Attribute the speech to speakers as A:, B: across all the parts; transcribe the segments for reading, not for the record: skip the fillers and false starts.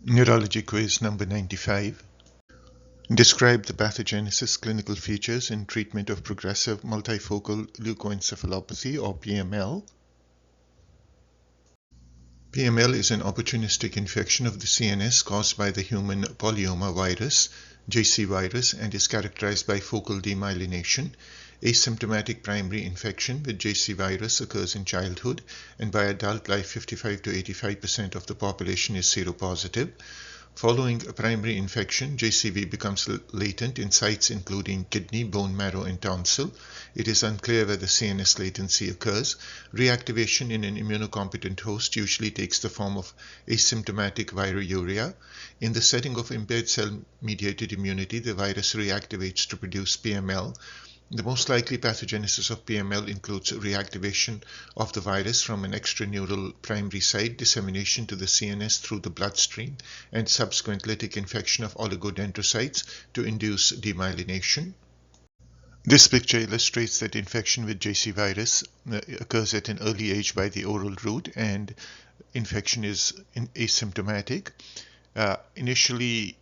A: Neurology Quiz number 95. Describe the pathogenesis, clinical features, and treatment of progressive multifocal leukoencephalopathy or PML. PML is an opportunistic infection of the CNS caused by the human polyoma virus, JC virus, and is characterized by focal demyelination. Asymptomatic primary infection with JC virus occurs in childhood, and by adult life 55 to 85% of the population is seropositive. Following a primary infection, JCV becomes latent in sites including kidney, bone marrow, and tonsil. It is unclear whether CNS latency occurs. Reactivation in an immunocompetent host usually takes the form of asymptomatic viruria. In the setting of impaired cell-mediated immunity, the virus reactivates to produce PML. The most likely pathogenesis of PML includes reactivation of the virus from an extraneural primary site, dissemination to the CNS through the bloodstream, and subsequent lytic infection of oligodendrocytes to induce demyelination. This picture illustrates that infection with JC virus occurs at an early age by the oral route, and infection is asymptomatic. Initially,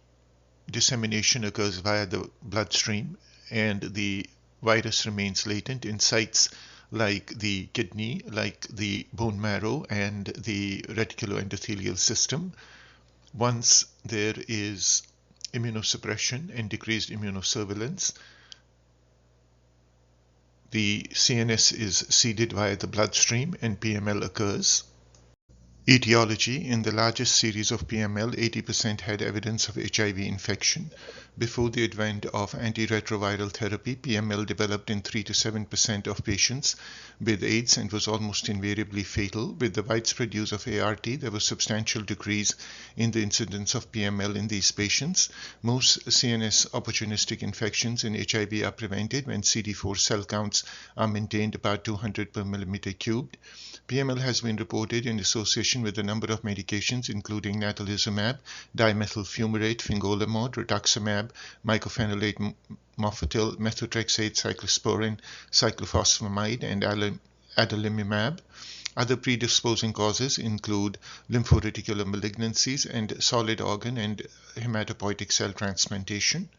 A: dissemination occurs via the bloodstream, and the virus remains latent in sites like the kidney, like the bone marrow, and the reticuloendothelial system. Once there is immunosuppression and decreased immunosurveillance, the CNS is seeded via the bloodstream and PML occurs. Etiology: in the largest series of PML, 80% had evidence of HIV infection. Before the advent of antiretroviral therapy, PML developed in 3 to 7% of patients with AIDS and was almost invariably fatal. With the widespread use of ART, there was substantial decrease in the incidence of PML in these patients. Most CNS opportunistic infections in HIV are prevented when CD4 cell counts are maintained about 200 per millimeter cubed. PML has been reported in association with a number of medications including Natalizumab, dimethyl fumarate, fingolimod, rituximab, mycophenolate mofetil, methotrexate, cyclosporin, cyclophosphamide, and adalimumab. Other predisposing causes include lymphoreticular malignancies and solid organ and hematopoietic cell transplantation.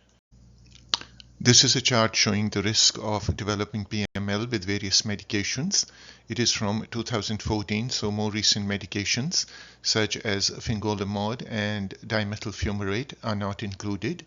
A: This is a chart showing the risk of developing PML with various medications. It is from 2014, so more recent medications such as fingolimod and dimethyl fumarate are not included.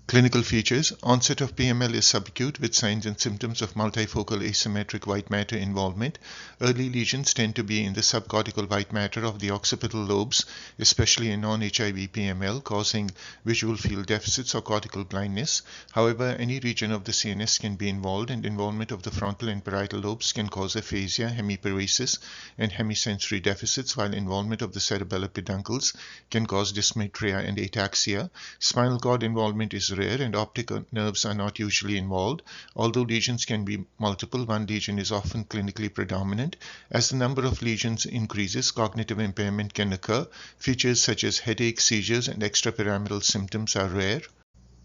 A: Clinical features: onset of PML is subacute with signs and symptoms of multifocal asymmetric white matter involvement. Early lesions tend to be in the subcortical white matter of the occipital lobes, especially in non-HIV PML, causing visual field deficits or cortical blindness. However, any region of the CNS can be involved, and involvement of the frontal and parietal lobes can cause aphasia, hemiparesis, and hemisensory deficits, while involvement of the cerebellar peduncles can cause dysmetria and ataxia. Spinal cord involvement is rare, and optic nerves are not usually involved. Although lesions can be multiple, one lesion is often clinically predominant. As the number of lesions increases, cognitive impairment can occur. Features such as headache, seizures, and extrapyramidal symptoms are rare.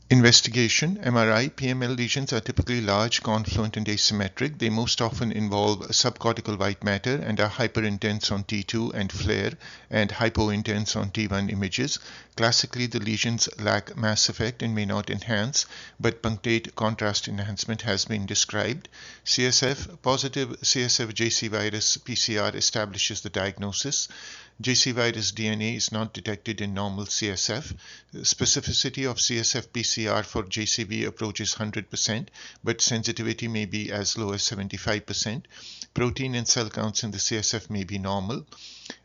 A: Investigation: MRI. PML lesions are typically large, confluent, and asymmetric. They most often involve subcortical white matter and are hyperintense on T2 and FLAIR, and hypointense on T1 images. Classically, the lesions lack mass effect and may not enhance, but punctate contrast enhancement has been described. CSF. Positive CSF JC virus PCR establishes the diagnosis. JC virus DNA is not detected in normal CSF. Specificity of CSF PCR for JCV approaches 100%, but sensitivity may be as low as 75%. Protein and cell counts in the CSF may be normal.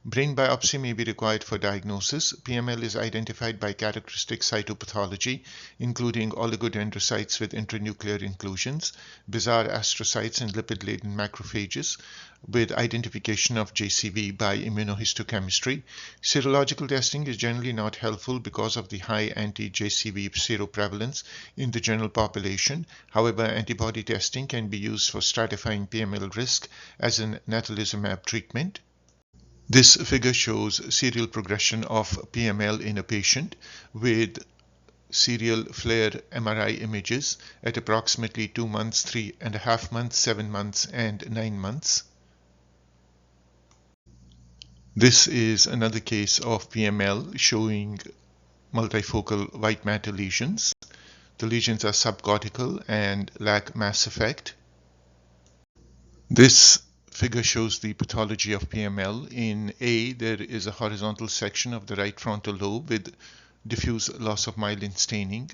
A: Brain biopsy may be required for diagnosis. PML is identified by characteristic cytopathology, including oligodendrocytes with intranuclear inclusions, bizarre astrocytes, and lipid-laden macrophages, with identification of JCV by immunohistochemistry. Serological testing is generally not helpful because of the high anti-JCV seroprevalence in the general population. However, antibody testing can be used for stratifying PML risk as an natalizumab treatment. This figure shows serial progression of PML in a patient with serial FLAIR MRI images at approximately 2 months, 3.5 months, 7 months, and 9 months. This is another case of PML showing multifocal white matter lesions. The lesions are subcortical and lack mass effect. This figure shows the pathology of PML. In A, there is a horizontal section of the right frontal lobe with diffuse loss of myelin staining,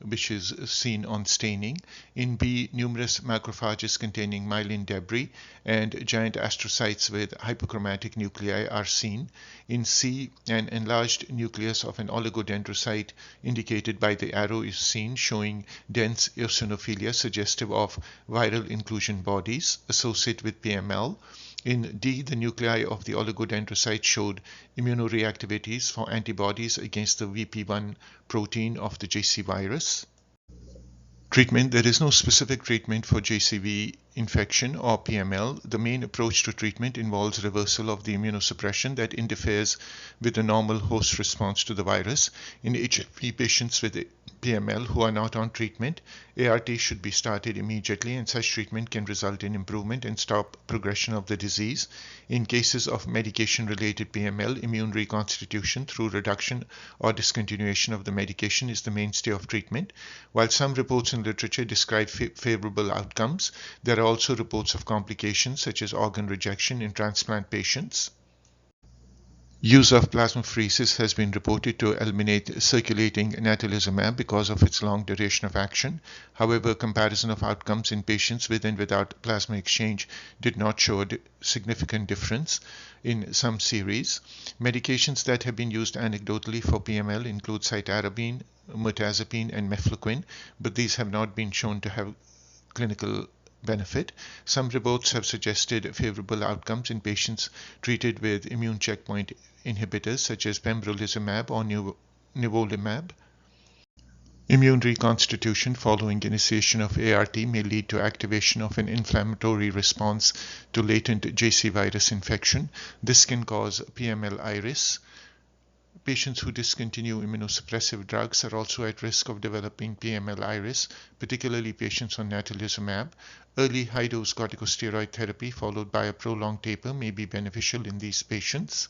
A: which is seen on staining. In B, numerous macrophages containing myelin debris and giant astrocytes with hypochromatic nuclei are seen. In C, an enlarged nucleus of an oligodendrocyte indicated by the arrow is seen, showing dense eosinophilia suggestive of viral inclusion bodies associated with PML. In D, the nuclei of the oligodendrocyte showed immunoreactivities for antibodies against the VP1 protein of the JC virus. Treatment: there is no specific treatment for JCV infection or PML. The main approach to treatment involves reversal of the immunosuppression that interferes with the normal host response to the virus. In HIV patients with PML who are not on treatment, ART should be started immediately, and such treatment can result in improvement and stop progression of the disease. In cases of medication-related PML, immune reconstitution through reduction or discontinuation of the medication is the mainstay of treatment. While some reports in literature describe favorable outcomes, there are also reports of complications such as organ rejection in transplant patients. Use of plasmapheresis has been reported to eliminate circulating Natalizumab because of its long duration of action. However, comparison of outcomes in patients with and without plasma exchange did not show a significant difference in some series. Medications that have been used anecdotally for PML include cytarabine, mirtazapine, and mefloquine, but these have not been shown to have clinical benefit. Some reports have suggested favorable outcomes in patients treated with immune checkpoint inhibitors such as pembrolizumab or nivolumab. Immune reconstitution following initiation of ART may lead to activation of an inflammatory response to latent JC virus infection. This can cause PML iris. Patients who discontinue immunosuppressive drugs are also at risk of developing PML iris, particularly patients on natalizumab. Early high-dose corticosteroid therapy followed by a prolonged taper may be beneficial in these patients.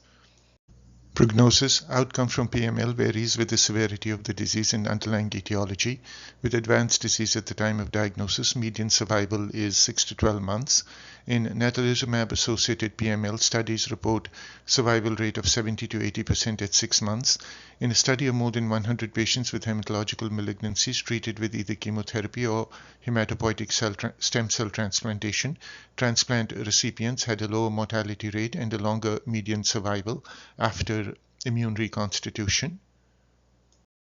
A: Prognosis: outcome from PML varies with the severity of the disease and underlying etiology. With advanced disease at the time of diagnosis, median survival is 6 to 12 months. In natalizumab-associated PML, studies report survival rate of 70 to 80% at 6 months. In a study of more than 100 patients with hematological malignancies treated with either chemotherapy or hematopoietic stem cell transplantation, transplant recipients had a lower mortality rate and a longer median survival after immune reconstitution.